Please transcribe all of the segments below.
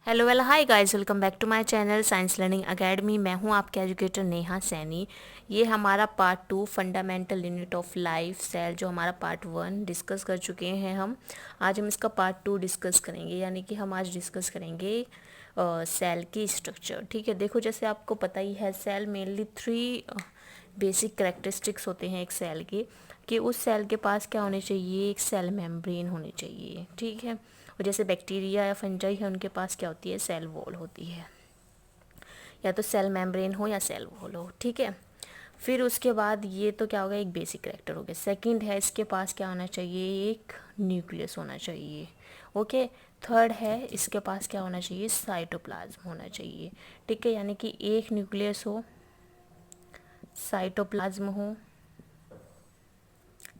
Hello hi guys, welcome back to my channel science learning academy. मैं हूं आपके एजुकेटर नेहा सैनी। ये हमारा part 2 fundamental unit of life cell, जो हमारा पार्ट 1 डिस्कस कर चुके हैं हम। आज हम इसका पार्ट 2 डिस्कस करेंगे, यानी कि हम आज डिस्कस करेंगे सेल की स्ट्रक्चर। ठीक है, देखो जैसे आपको पता ही है, सेल मेनली 3 बेसिक करेक्टरिस्टिक्स होते हैं एक सेल के, कि उस सेल के पास क्या होने चाहिए, एक सेल मेम्ब्रेन होनी चाहिए। ठीक है, और जैसे बैक्टीरिया या फंजाई है, उनके पास क्या होती है, सेल वॉल होती है, या तो सेल मेम्ब्रेन हो या सेल वॉल हो। ठीक है, फिर उसके बाद ये तो क्या होगा, एक बेसिक करेक्टर हो गया। सेकंड है, इसके पास क्या होना चाहिए, एक न्यूक्लियस होना चाहिए। ओके, थर्ड है, इसके पास क्या होना चाहिए, साइटोप्लाज्म होना चाहिए। ठीक है, यानी कि एक न्यूक्लियस हो, साइटोप्लाज्म हो,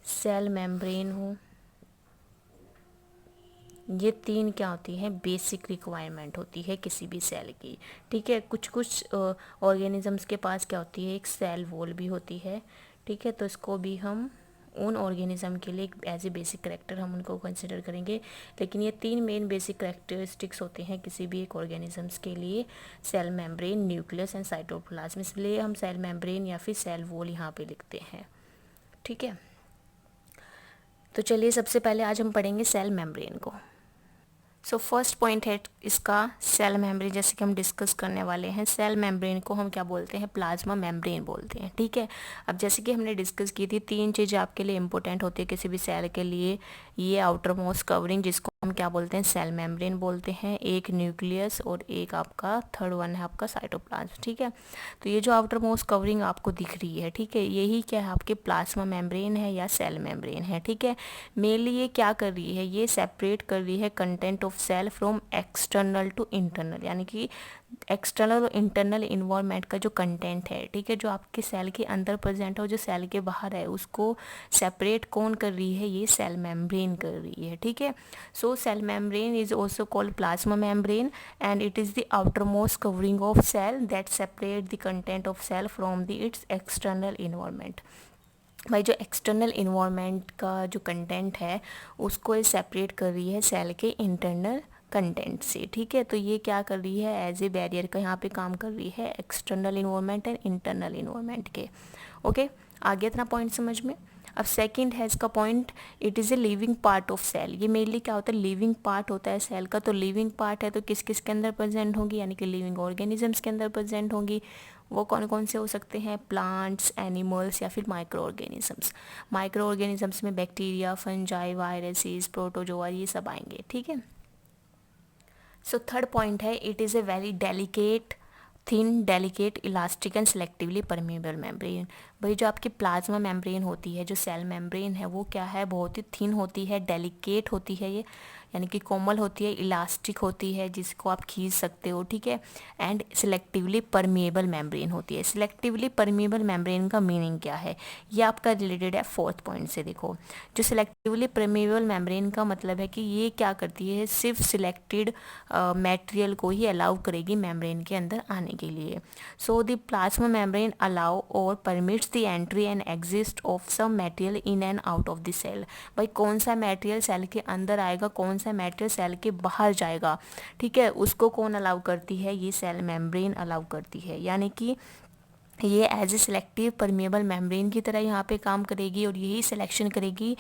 सेल मेम्ब्रेन हो, ये 3 क्या होती हैं, बेसिक रिक्वायरमेंट होती है किसी भी सेल की। ठीक है, कुछ कुछ ऑर्गेनिजम्स के पास क्या होती है, एक सेल वॉल भी होती है। ठीक है, तो इसको भी हम उन ऑर्गेनिज्म के लिए एज ए बेसिक करेक्टर हम उनको कंसिडर करेंगे। लेकिन ये 3 मेन बेसिक करेक्टरिस्टिक्स होते हैं किसी भी एक ऑर्गेनिजम्स के लिए, cell membrane, nucleus and cytoplasm. इसलिए हम सेल मेम्ब्रेन या फिर सेल वॉल यहाँ पे लिखते हैं। ठीक है, तो चलिए सबसे पहले आज हम पढ़ेंगे सेल मेम्ब्रेन को। सो फर्स्ट पॉइंट है इसका सेल मेम्ब्रेन, जैसे कि हम डिस्कस करने वाले हैं। सेल मेम्ब्रेन को हम क्या बोलते हैं, प्लाज्मा मेम्ब्रेन बोलते हैं। ठीक है, अब जैसे कि हमने डिस्कस की थी, 3 चीज़ें आपके लिए इंपॉर्टेंट होती है किसी भी सेल के लिए। ये आउटर मोस्ट कवरिंग, जिसको हम क्या बोलते हैं, सेल मेम्ब्रेन बोलते हैं, एक न्यूक्लियस, और एक आपका थर्ड वन है आपका साइटोप्लाज्म। ठीक है, तो ये जो आउटर मोस्ट कवरिंग आपको दिख रही है, ठीक है, यही क्या है, आपके प्लाज्मा मेम्ब्रेन है या सेल मेम्ब्रेन है। ठीक है, मेनली ये क्या कर रही है, ये सेपरेट कर रही है content of cell from external to internal, यानी कि एक्सटर्नल और इंटरनल इन्वायरमेंट का जो कंटेंट है, ठीक है, जो आपके सेल के अंदर प्रेजेंट है और जो सेल के बाहर है, उसको सेपरेट कौन कर रही है, ये सेल मेम्ब्रेन कर रही है। ठीक है, so cell membrane is also called plasma membrane and it is the outermost covering of cell that separate the content of cell from the its external environment. भाई, जो एक्सटर्नल इन्वायरमेंट का जो content है, उसको ये separate कर रही है सेल के इंटरनल कंटेंट से। ठीक है, तो ये क्या कर रही है, एज ए बैरियर का यहाँ पे काम कर रही है external environment and internal environment के। ओके, आगे इतना पॉइंट समझ में। अब सेकंड है इसका point, it is a living part of cell. ये मेनली क्या होता है, लिविंग पार्ट होता है सेल का। तो लिविंग पार्ट है तो किस किस के अंदर प्रेजेंट होगी, यानी कि लिविंग ऑर्गेनिजम्स के अंदर प्रेजेंट होंगी। वो कौन कौन से हो सकते हैं, प्लांट्स, एनिमल्स या फिर माइक्रो ऑर्गेनिजम्स। माइक्रो ऑर्गेनिजम्स में बैक्टीरिया, फंजाई, वायरसेस, प्रोटोजोआ, ये सब आएंगे। ठीक है, सो थर्ड पॉइंट है, it is a very delicate, thin, delicate, elastic and selectively permeable membrane. भाई, जो आपकी प्लाज्मा मेम्ब्रेन होती है, जो सेल मेम्ब्रेन है, वो क्या है, बहुत ही थिन होती है, डेलिकेट होती है ये, यानी कि कोमल होती है, इलास्टिक होती है, जिसको आप खींच सकते हो। ठीक है, एंड सिलेक्टिवली परमेबल मेम्ब्रेन होती है। सिलेक्टिवली परमेबल मेम्ब्रेन का मीनिंग क्या है, ये आपका रिलेटेड है फोर्थ पॉइंट से। देखो, जो सिलेक्टिवली परमेबल मेम्ब्रेन का मतलब है कि ये क्या करती है, सिर्फ सिलेक्टेड मटेरियल को ही अलाउ करेगी मेम्ब्रेन के अंदर आने के लिए। So the plasma membrane allow और permits the entry and exist of some material in and out of the cell. भाई, कौन सा मटेरियल सेल के अंदर आएगा, कौन सा मटेरियल सेल के बाहर जाएगा, ठीक है, उसको कौन अलाउ करती है, ये सेल मेम्ब्रेन अलाउ करती है। यानी कि ये as a selective permeable membrane की तरह यहाँ पे काम करेगी और यही सिलेक्शन करेगी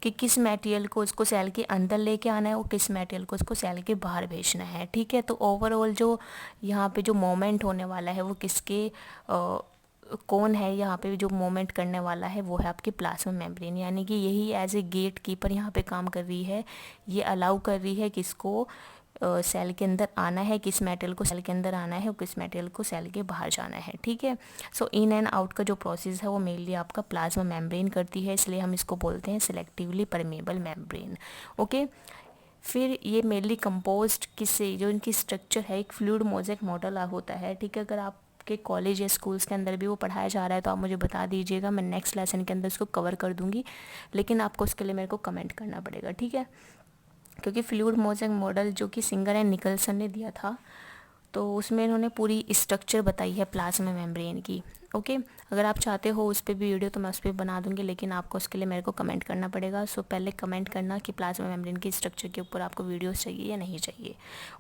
कि किस मटेरियल को उसको सेल के अंदर लेके आना है और किस मटेरियल को उसको सेल के बाहर भेजना है। ठीक है, तो ओवरऑल जो यहाँ पे जो मोमेंट होने वाला है, वो किसके कौन है, यहाँ पे जो मोमेंट करने वाला है, वो है आपकी प्लाज्मा मेम्ब्रेन। यानी कि यही एज ए गेट कीपर यहाँ पे काम कर रही है। ये अलाउ कर रही है किसको सेल के अंदर आना है, किस मेटेरियल को सेल के अंदर आना है और किस मेटेरियल को सेल के बाहर जाना है। ठीक है, सो इन एंड आउट का जो प्रोसेस है, वो मेनली आपका प्लाज्मा मेम्ब्रेन करती है, इसलिए हम इसको बोलते हैं सिलेक्टिवली परमेबल मेम्ब्रेन। ओके, फिर ये मेनली कंपोज्ड किससे, जो इनकी स्ट्रक्चर है, एक फ्लूइड मोज़ेक मॉडल होता है। ठीक है, अगर आप के कॉलेज या स्कूल्स के अंदर भी वो पढ़ाया जा रहा है तो आप मुझे बता दीजिएगा, मैं नेक्स्ट लेसन के अंदर इसको कवर कर दूंगी, लेकिन आपको उसके लिए मेरे को कमेंट करना पड़ेगा। ठीक है, क्योंकि फ्लूइड मोज़ेक मॉडल जो कि सिंगर एंड निकलसन ने दिया था, तो उसमें इन्होंने पूरी स्ट्रक्चर बताई है प्लाज्मा मेम्ब्रेन की। ओके, अगर आप चाहते हो उस पर भी वीडियो तो मैं उस पर बना दूंगी, लेकिन आपको उसके लिए मेरे को कमेंट करना पड़ेगा। सो पहले कमेंट करना कि प्लाज्मा मेम्ब्रेन की स्ट्रक्चर के ऊपर आपको वीडियोस चाहिए या नहीं चाहिए।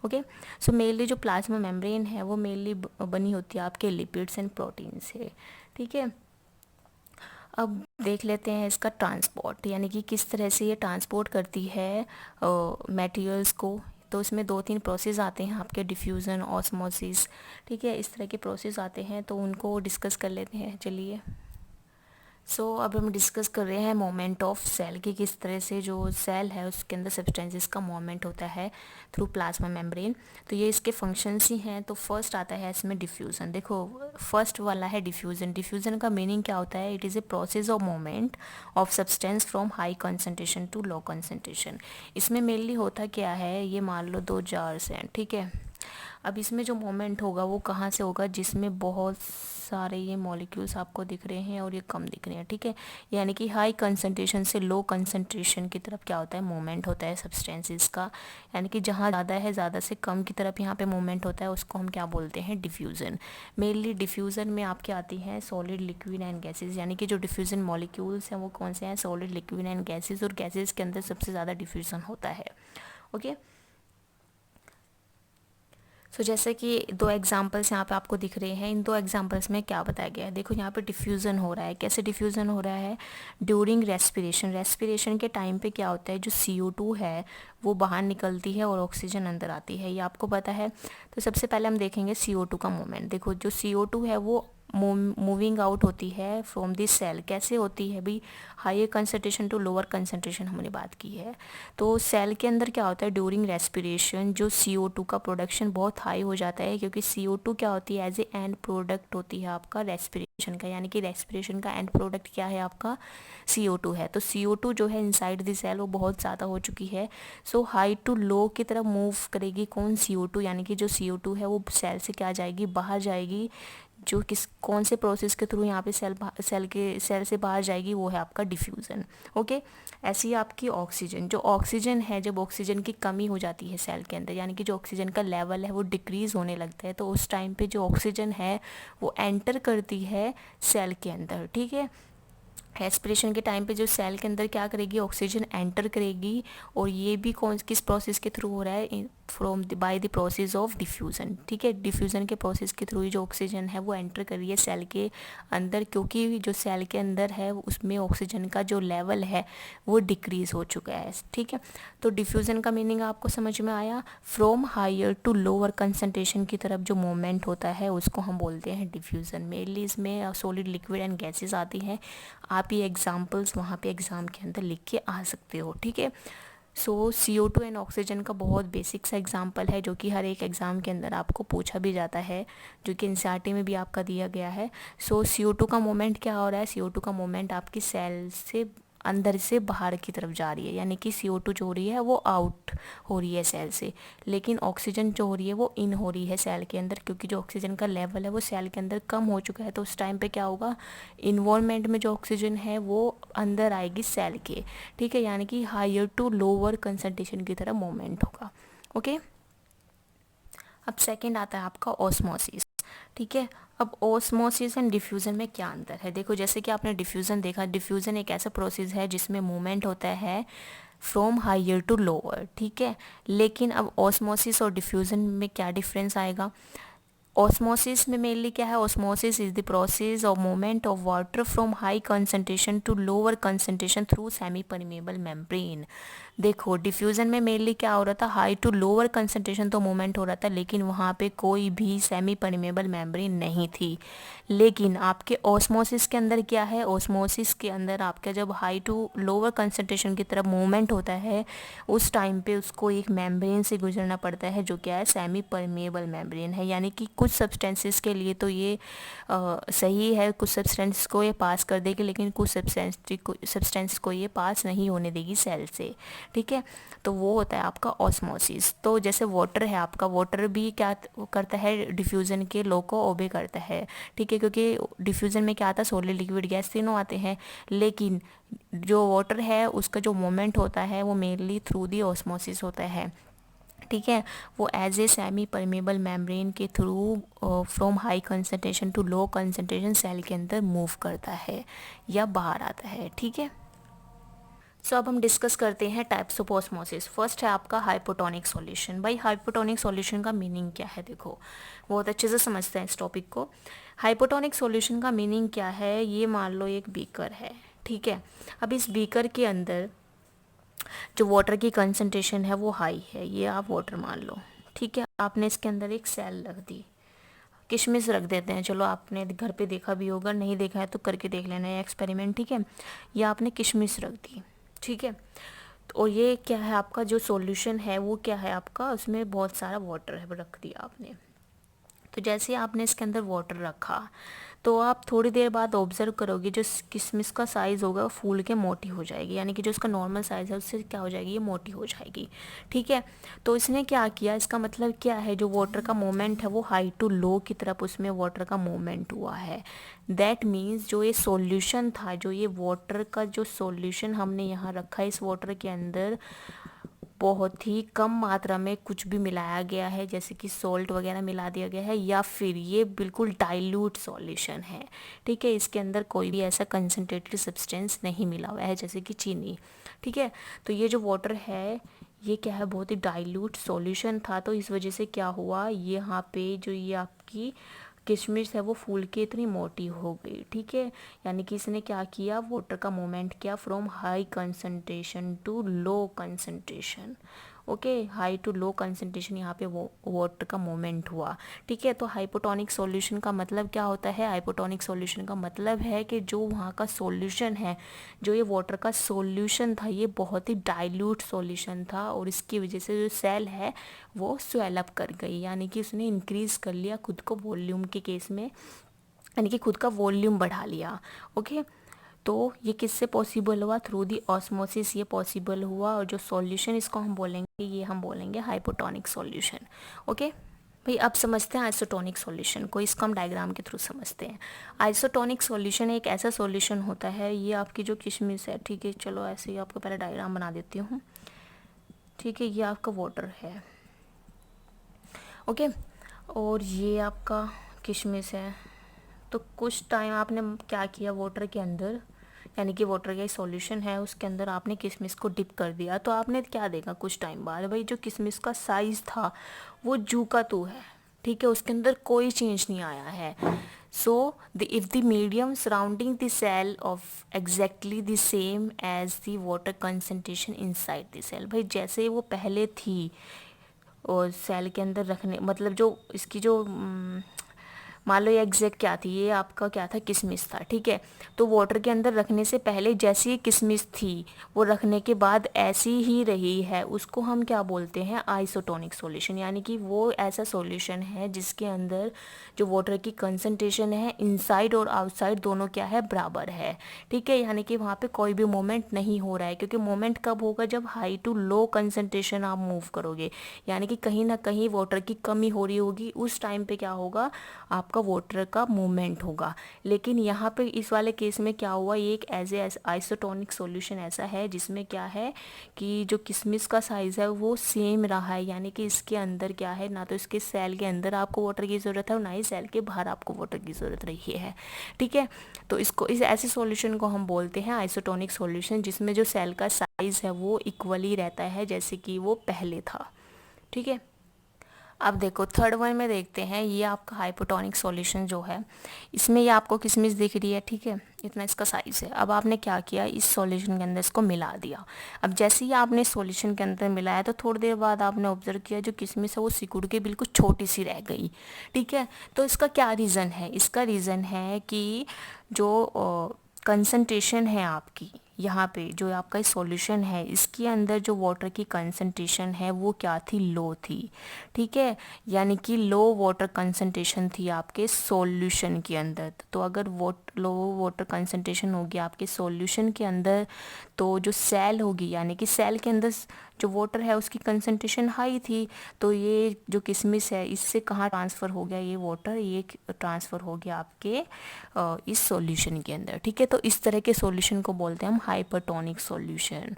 ओके, सो मेनली जो प्लाज्मा मेम्ब्रेन है वो मेनली बनी होती है आपके लिपिड्स एंड प्रोटीन से। ठीक है, अब देख लेते हैं इसका ट्रांसपोर्ट, यानी कि किस तरह से ये ट्रांसपोर्ट करती है मटेरियल्स को। तो इसमें 2-3 प्रोसेस आते हैं आपके, डिफ्यूज़न, ऑस्मोसिस। ठीक है, इस तरह के प्रोसेस आते हैं, तो उनको डिस्कस कर लेते हैं। चलिए, अब हम डिस्कस कर रहे हैं मोमेंट ऑफ सेल की, किस तरह से जो सेल है उसके अंदर सब्सटेंसेस का मोमेंट होता है थ्रू प्लाज्मा मेम्ब्रेन। तो ये इसके फंक्शंस ही हैं। तो फर्स्ट आता है इसमें डिफ्यूज़न। देखो, फर्स्ट वाला है डिफ्यूज़न। डिफ्यूज़न का मीनिंग क्या होता है? It is a process of moment of substance from high concentration to low concentration. इसमें मेनली होता क्या है, ये मान लो 2 जार्स हैं, ठीक है। अब इसमें जो मोमेंट होगा वो कहाँ से होगा? जिसमें बहुत सारे ये मॉलिक्यूल्स आपको दिख रहे हैं और ये कम दिख रहे हैं, ठीक है। यानी कि हाई कंसंट्रेशन से लो कंसंट्रेशन की तरफ क्या होता है? मूवमेंट होता है सब्सटेंसेस का। यानी कि जहाँ ज़्यादा है, ज़्यादा से कम की तरफ यहाँ पे मूवमेंट होता है, उसको हम क्या बोलते हैं? डिफ्यूज़न। मेनली डिफ्यूज़न में आपके आती हैं सॉलिड, लिक्विड एंड गैसेज। यानी कि जो डिफ्यूज़न मॉलिक्यूल्स हैं वो कौन से हैं? Solid, liquid and gases. और गैसेज के अंदर सबसे ज़्यादा डिफ्यूज़न होता है। ओके, जैसे कि 2 एग्जांपल्स यहाँ पे आपको दिख रहे हैं। इन 2 एग्जांपल्स में क्या बताया गया है? देखो, यहाँ पे डिफ्यूज़न हो रहा है। कैसे डिफ्यूज़न हो रहा है? During respiration. रेस्पिरेशन के टाइम पे क्या होता है? जो CO2 है वो बाहर निकलती है और ऑक्सीजन अंदर आती है, ये आपको पता है। तो सबसे पहले हम देखेंगे CO2 का मूवमेंट। देखो, जो CO2 है वो मूविंग आउट होती है फ्रॉम दिस सेल। कैसे होती है भाई? Higher concentration to lower concentration हमने बात की है। तो सेल के अंदर क्या होता है? ड्यूरिंग रेस्पिरेशन जो CO2 का प्रोडक्शन बहुत हाई हो जाता है, क्योंकि CO2 क्या होती है? एज ए एंड प्रोडक्ट होती है आपका रेस्पिरेशन का। यानी कि रेस्पिरेशन का एंड प्रोडक्ट क्या है आपका? CO2 है। तो CO2 जो है इनसाइड द सेल वो बहुत ज़्यादा हो चुकी है। हाई टू लो की तरफ मूव करेगी कौन? CO2। यानी कि जो CO2 है वो सेल से क्या जाएगी? बाहर जाएगी। जो कौन से प्रोसेस के थ्रू यहाँ पे सेल से बाहर जाएगी? वो है आपका डिफ्यूज़न। ओके, ऐसी ही आपकी ऑक्सीजन। जो ऑक्सीजन है, जब ऑक्सीजन की कमी हो जाती है सेल के अंदर, यानी कि जो ऑक्सीजन का लेवल है वो डिक्रीज़ होने लगता है, तो उस टाइम पे जो ऑक्सीजन है वो एंटर करती है सेल के अंदर, ठीक है। रेस्पिरेशन के टाइम पे जो सेल के अंदर क्या करेगी? ऑक्सीजन एंटर करेगी। और ये भी किस प्रोसेस के थ्रू हो रहा है? From by the process of diffusion, ठीक है। डिफ्यूज़न के प्रोसेस के थ्रू ही जो ऑक्सीजन है वो एंटर कर रही है सेल के अंदर, क्योंकि जो सेल के अंदर है उसमें ऑक्सीजन का जो लेवल है वो डिक्रीज़ हो चुका है, ठीक है। तो डिफ्यूज़न का मीनिंग आपको समझ में आया? From higher to lower concentration की तरफ जो मूवमेंट होता है उसको हम बोलते हैं डिफ्यूज़न। मेनली इसमें सॉलिड, लिक्विड एंड गैसेज आती हैं। आप ये एग्जाम्पल्स वहाँ पे एग्ज़ाम के अंदर लिख के आ सकते हो, ठीक है। CO2 एंड ऑक्सीजन का बहुत बेसिक सा एग्जाम्पल है, जो कि हर एक एग्ज़ाम के अंदर आपको पूछा भी जाता है, जो कि NCERT में भी आपका दिया गया है। CO2 का मोमेंट क्या हो रहा है? CO2 का मोमेंट आपकी सेल से अंदर से बाहर की तरफ जा रही है, यानी कि CO2 जो हो रही है वो आउट हो रही है सेल से, लेकिन ऑक्सीजन जो हो रही है वो इन हो रही है सेल के अंदर, क्योंकि जो ऑक्सीजन का लेवल है वो सेल के अंदर कम हो चुका है। तो उस टाइम पे क्या होगा? इन्वॉल्वमेंट में जो ऑक्सीजन है वो अंदर आएगी सेल के, ठीक है। यानी कि हायर टू लोअर कंसंट्रेशन की तरफ मूवमेंट होगा। ओके, अब सेकंड आता है आपका ऑस्मोसिस, ठीक है। अब ऑस्मोसिस एंड डिफ्यूज़न में क्या अंतर है? देखो, जैसे कि आपने डिफ्यूज़न देखा, डिफ्यूज़न एक ऐसा प्रोसेस है जिसमें मूवमेंट होता है फ्रॉम हायर टू लोअर, ठीक है। लेकिन अब ऑस्मोसिस और डिफ्यूज़न में क्या डिफरेंस आएगा? ऑस्मोसिस में मेनली क्या है? Osmosis is the process of movement of water from high concentration to lower concentration through semi permeable membrane. देखो, डिफ्यूज़न में मेनली क्या हो रहा था? हाई टू लोअर कंसंट्रेशन तो मूवमेंट हो रहा था, लेकिन वहाँ पे कोई भी सेमी परमेबल मेम्ब्रेन नहीं थी। लेकिन आपके ऑस्मोसिस के अंदर क्या है? ऑस्मोसिस के अंदर आपका जब हाई टू लोअर कंसंट्रेशन की तरफ मूवमेंट होता है, उस टाइम पे उसको एक मेम्ब्रेन से गुजरना पड़ता है, जो क्या है? सेमी परमेबल मेम्ब्रेन है। यानी कि कुछ सब्सटेंसेस के लिए तो ये सही है, कुछ सब्सटेंसेस को ये पास कर देगी, लेकिन कुछ सब्सटेंस को ये पास नहीं होने देगी सेल से, ठीक है। तो वो होता है आपका ऑस्मोसिस। तो जैसे वाटर है आपका, वाटर भी क्या करता है? डिफ्यूज़न के लॉ को ओबे करता है, ठीक है। क्योंकि डिफ्यूज़न में क्या आता है? सॉलिड, लिक्विड, गैस तीनों आते हैं, लेकिन जो वाटर है उसका जो मोमेंट होता है वो मेनली थ्रू दी ऑस्मोसिस होता है। ठीक है, वो as a semi permeable membrane के through from high concentration to low concentration cell के अंदर मूव करता है या बाहर आता है। ठीक है, सो अब हम डिस्कस करते हैं टाइप्स ऑफ ऑस्मोसिस। फर्स्ट है आपका हाइपोटोनिक सॉल्यूशन। भाई हाइपोटोनिक सॉल्यूशन का मीनिंग क्या है, देखो बहुत अच्छे से समझते हैं इस टॉपिक को। हाइपोटोनिक सॉल्यूशन का मीनिंग क्या है, ये मान लो एक बीकर है, ठीक है। अब इस बीकर के अंदर जो वाटर की कंसंट्रेशन है वो हाई है, ये आप वाटर मान लो, ठीक है। आपने इसके अंदर एक सेल रख दी, किशमिश रख देते हैं, चलो आपने घर पे देखा भी होगा, नहीं देखा है तो करके देख लेना ये एक्सपेरिमेंट, ठीक है। ये आपने किशमिश रख दी, ठीक है। और ये क्या है आपका जो सॉल्यूशन है वो क्या है आपका, उसमें बहुत सारा वाटर है रख दिया आपने। तो जैसे आपने इसके अंदर वाटर रखा तो आप थोड़ी देर बाद ऑब्जर्व करोगे जो किशमिश का साइज़ होगा वो फूल के मोटी हो जाएगी, यानी कि जो उसका नॉर्मल साइज़ है उससे क्या हो जाएगी, ये मोटी हो जाएगी, ठीक है। तो इसने क्या किया, इसका मतलब क्या है, जो वाटर का मोमेंट है वो हाई टू लो की तरफ उसमें वाटर का मोमेंट हुआ है। दैट मीन्स जो ये सॉल्यूशन था, जो ये वाटर का जो सॉल्यूशन हमने यहाँ रखा है, इस वाटर के अंदर बहुत ही कम मात्रा में कुछ भी मिलाया गया है, जैसे कि सॉल्ट वगैरह मिला दिया गया है, या फिर ये बिल्कुल डाइल्यूट सॉल्यूशन है, ठीक है। इसके अंदर कोई भी ऐसा कंसनट्रेटेड सब्सटेंस नहीं मिला हुआ है जैसे कि चीनी, ठीक है। तो ये जो वाटर है ये क्या है, बहुत ही डाइल्यूट सॉल्यूशन था, तो इस वजह से क्या हुआ, ये यहाँ पे जो ये आपकी किशमिश है वो फूल के इतनी मोटी हो गई, ठीक है। यानी कि इसने क्या किया, वाटर का मूवमेंट किया from high concentration to low concentration, okay. High to low concentration यहाँ पे वो वाटर का मूवमेंट हुआ, ठीक है। तो हाइपोटोनिक सॉल्यूशन का मतलब क्या होता है, हाइपोटोनिक सॉल्यूशन का मतलब है कि जो वहाँ का सॉल्यूशन है, जो ये वाटर का सॉल्यूशन था, ये बहुत ही डाइल्यूट सॉल्यूशन था, और इसकी वजह से जो सेल है वो स्वेलअप कर गई, यानी कि उसने इंक्रीज कर लिया खुद को वॉल्यूम के केस में, यानी कि खुद का वॉल्यूम बढ़ा लिया, ओके। तो ये किससे पॉसिबल हुआ, थ्रू दी ऑस्मोसिस ये पॉसिबल हुआ, और जो सॉल्यूशन इसको हम बोलेंगे, ये हम बोलेंगे हाइपोटोनिक सॉल्यूशन, ओके। भाई अब समझते हैं आइसोटोनिक सॉल्यूशन को, इसको हम डायग्राम के थ्रू समझते हैं। आइसोटोनिक सॉल्यूशन एक ऐसा सॉल्यूशन होता है, ये आपकी जो किशमिश है, ठीक है, चलो ऐसे ही आपको पहले डायग्राम बना देती हूँ, ठीक है। ये आपका वाटर है, ओके, और ये आपका किशमिश है। तो कुछ टाइम आपने क्या किया, वाटर के अंदर, यानी कि वाटर का सॉल्यूशन है उसके अंदर आपने किशमिश को डिप कर दिया, तो आपने क्या देखा कुछ टाइम बाद, भाई जो किशमिश का साइज़ था वो जू का तू है, ठीक है, उसके अंदर कोई चेंज नहीं आया है। So the if the medium surrounding the cell of exactly the same as the water concentration inside the cell, भाई जैसे वो पहले थी और सेल के अंदर रखने, मतलब जो इसकी जो मान लो ये एग्जैक्ट क्या थी, ये आपका क्या था, किशमिश था, ठीक है। तो वाटर के अंदर रखने से पहले जैसी किशमिश थी वो रखने के बाद ऐसी ही रही है, उसको हम क्या बोलते हैं, आइसोटोनिक सॉल्यूशन, यानी कि वो ऐसा सॉल्यूशन है जिसके अंदर जो वाटर की कंसंट्रेशन है इनसाइड और आउटसाइड दोनों क्या है, बराबर है, ठीक है। यानी कि वहाँ पे कोई भी मोमेंट नहीं हो रहा है, क्योंकि मोमेंट कब होगा, जब हाई टू लो कंसंट्रेशन आप मूव करोगे, यानी कि कहीं ना कहीं वाटर की कमी हो रही होगी, उस टाइम पे क्या होगा, आपका वाटर का मूवमेंट होगा। लेकिन यहाँ पे इस वाले केस में क्या हुआ, ये एक एज ए आइसोटोनिक सॉल्यूशन ऐसा है जिसमें क्या है कि जो किशमिश का साइज़ है वो सेम रहा है, यानी कि इसके अंदर क्या है, ना तो इसके सेल के अंदर आपको वाटर की ज़रूरत है और ना ही सेल के बाहर आपको वाटर की ज़रूरत रही है, ठीक है। तो इसको इस ऐसे सॉल्यूशन को हम बोलते हैं आइसोटोनिक सॉल्यूशन, जिसमें जो सेल का साइज़ है वो इक्वली रहता है जैसे कि वो पहले था, ठीक है। अब देखो थर्ड वन में देखते हैं, ये आपका हाइपोटोनिक सॉल्यूशन जो है, इसमें ये आपको किशमिश दिख रही है, ठीक है, इतना इसका साइज़ है। अब आपने क्या किया, इस सॉल्यूशन के अंदर इसको मिला दिया। अब जैसे ही आपने सॉल्यूशन के अंदर मिलाया तो थोड़ी देर बाद आपने ऑब्जर्व किया जो किशमिश है वो सिकुड़ के बिल्कुल छोटी सी रह गई, ठीक है। तो इसका क्या रीज़न है, इसका रीज़न है कि जो कंसंट्रेशन है आपकी, यहाँ पे जो आपका सॉल्यूशन है इसके अंदर जो वाटर की कंसंट्रेशन है वो क्या थी, लो थी, ठीक है। यानी कि लो वाटर कंसंट्रेशन थी आपके सॉल्यूशन के अंदर। तो अगर लो वाटर कंसंट्रेशन होगी आपके सॉल्यूशन के अंदर, तो जो सेल होगी, यानी कि सेल के अंदर जो वाटर है उसकी कंसंट्रेशन हाई थी, तो ये जो किशमिश है इससे कहाँ ट्रांसफ़र हो गया, ये वाटर ये ट्रांसफ़र हो गया आपके इस सॉल्यूशन के अंदर, ठीक है। तो इस तरह के सॉल्यूशन को बोलते हैं हम हाइपरटोनिक सॉल्यूशन।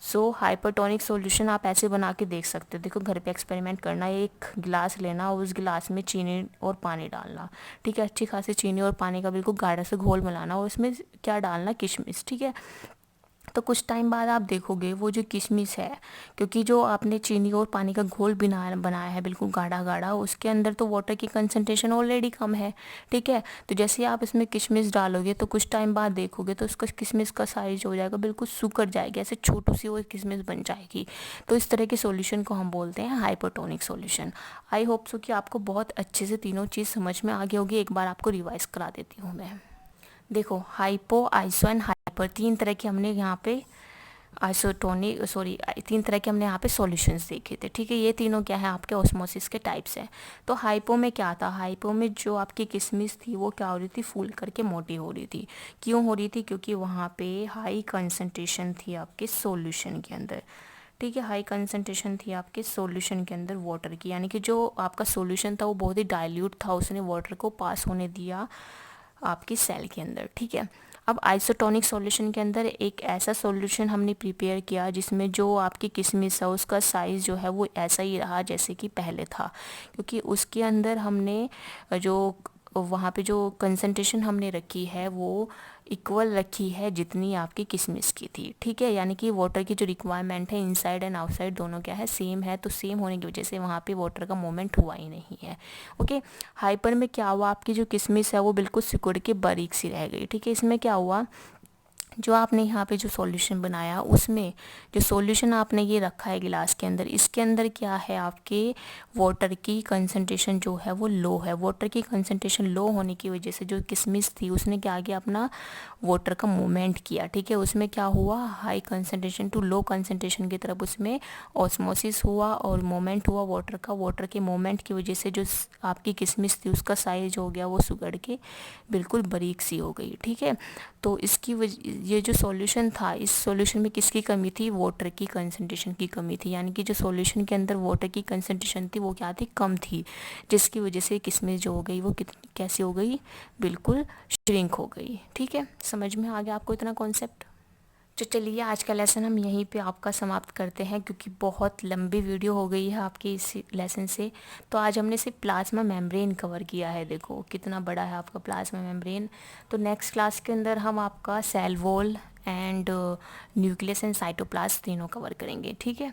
सो हाइपरटोनिक सॉल्यूशन आप ऐसे बना के देख सकते हो। देखो घर पे एक्सपेरिमेंट करना, एक गिलास लेना और उस गिलास में चीनी और पानी डालना, ठीक है। अच्छी खासी चीनी और पानी का बिल्कुल गाढ़ा से घोल मिलाना और उसमें क्या डालना, किशमिश, ठीक है। तो कुछ टाइम बाद आप देखोगे वो जो किशमिश है, क्योंकि जो आपने चीनी और पानी का घोल बनाया है बिल्कुल गाढ़ा गाढ़ा, उसके अंदर तो वाटर की कंसंट्रेशन ऑलरेडी कम है, ठीक है। तो जैसे आप इसमें किशमिश डालोगे तो कुछ टाइम बाद देखोगे तो उसका किशमिश का साइज हो जाएगा, बिल्कुल सूखड़ जाएगी, ऐसे छोटू सी वो किशमिश बन जाएगी। तो इस तरह के सॉल्यूशन को हम बोलते हैं hypertonic solution. I hope so कि आपको बहुत अच्छे से तीनों चीज़ समझ में आ गई होगी। एक बार आपको रिवाइज करा देती हूँ मैं। देखो हाइपो, आइसो एंड हाइपर, तीन तरह के हमने यहाँ पे आइसोटोनिक सॉरी तीन तरह के हमने यहाँ पे सॉल्यूशंस देखे थे, ठीक है। ये तीनों क्या है, आपके ऑस्मोसिस के टाइप्स हैं। तो हाइपो में क्या था, हाइपो में जो आपकी किशमिश थी वो क्या हो रही थी, फूल करके मोटी हो रही थी। क्यों हो रही थी, क्योंकि वहाँ पे हाई कंसंट्रेशन थी आपके सॉल्यूशन के अंदर, ठीक है। हाई कंसंट्रेशन थी आपके सॉल्यूशन के अंदर वाटर की, यानी कि जो आपका सॉल्यूशन था वो बहुत ही डाइल्यूट था, उसने वाटर को पास होने दिया आपकी सेल के अंदर, ठीक है। अब आइसोटोनिक सॉल्यूशन के अंदर एक ऐसा सॉल्यूशन हमने प्रिपेयर किया जिसमें जो आपकी किशमिश है उसका साइज़ जो है वो ऐसा ही रहा जैसे कि पहले था, क्योंकि उसके अंदर हमने जो वहाँ पे जो कंसंट्रेशन हमने रखी है वो इक्वल रखी है जितनी आपकी किशमिश की थी, ठीक है। यानी कि वाटर की जो रिक्वायरमेंट है इनसाइड एंड आउटसाइड दोनों क्या है, सेम है। तो सेम होने की वजह से वहाँ पे वाटर का मूवमेंट हुआ ही नहीं है, ओके। हाइपर में क्या हुआ, आपकी जो किशमिश है वो बिल्कुल सिकुड़ के बारीक सी रह गई, ठीक है। इसमें क्या हुआ, जो आपने यहाँ पे जो सॉल्यूशन बनाया उसमें जो सॉल्यूशन आपने ये रखा है गिलास के अंदर, इसके अंदर क्या है, आपके वाटर की कंसंट्रेशन जो है वो लो है। वाटर की कंसंट्रेशन लो होने की वजह से जो किशमिश थी उसने क्या किया, अपना वाटर का मूवमेंट किया, ठीक है। उसमें क्या हुआ, high concentration to low concentration की तरफ उसमें ऑस्मोसिस हुआ और मूवमेंट हुआ वाटर का। वाटर के मूवमेंट की वजह से जो आपकी किशमिश थी उसका साइज हो गया वो सुगड़ के बिल्कुल बारीक सी हो गई, ठीक है। तो इसकी ये जो सॉल्यूशन था, इस सॉल्यूशन में किसकी कमी थी, वाटर की कंसंट्रेशन की कमी थी। यानी कि जो सॉल्यूशन के अंदर वाटर की कंसंट्रेशन थी वो क्या थी, कम थी, जिसकी वजह से किशमिश जो हो गई वो कितनी कैसी हो गई, बिल्कुल श्रिंक हो गई, ठीक है। समझ में आ गया आपको इतना कॉन्सेप्ट। तो चलिए आज का लेसन हम यहीं पे आपका समाप्त करते हैं, क्योंकि बहुत लंबी वीडियो हो गई है आपकी इस लेसन से। तो आज हमने सिर्फ प्लाज्मा मेम्ब्रेन कवर किया है, देखो कितना बड़ा है आपका प्लाज्मा मेम्ब्रेन। तो नेक्स्ट क्लास के अंदर हम आपका cell wall and nucleus and cytoplasm तीनों कवर करेंगे, ठीक है।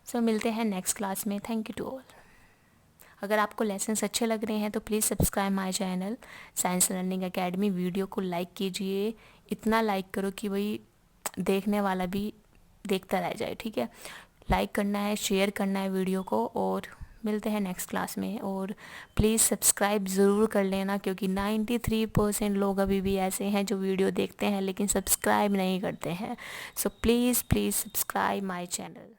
सो मिलते हैं नेक्स्ट क्लास में। Thank you to all. अगर आपको लेसन्स अच्छे लग रहे हैं तो please subscribe my channel science learning academy. Video को लाइक कीजिए, इतना लाइक करो कि भाई देखने वाला भी देखता रह जाए, ठीक है। लाइक करना है, शेयर करना है वीडियो को, और मिलते हैं नेक्स्ट क्लास में। और प्लीज़ सब्सक्राइब ज़रूर कर लेना, क्योंकि 93% लोग अभी भी ऐसे हैं जो वीडियो देखते हैं लेकिन सब्सक्राइब नहीं करते हैं। So please please subscribe my channel.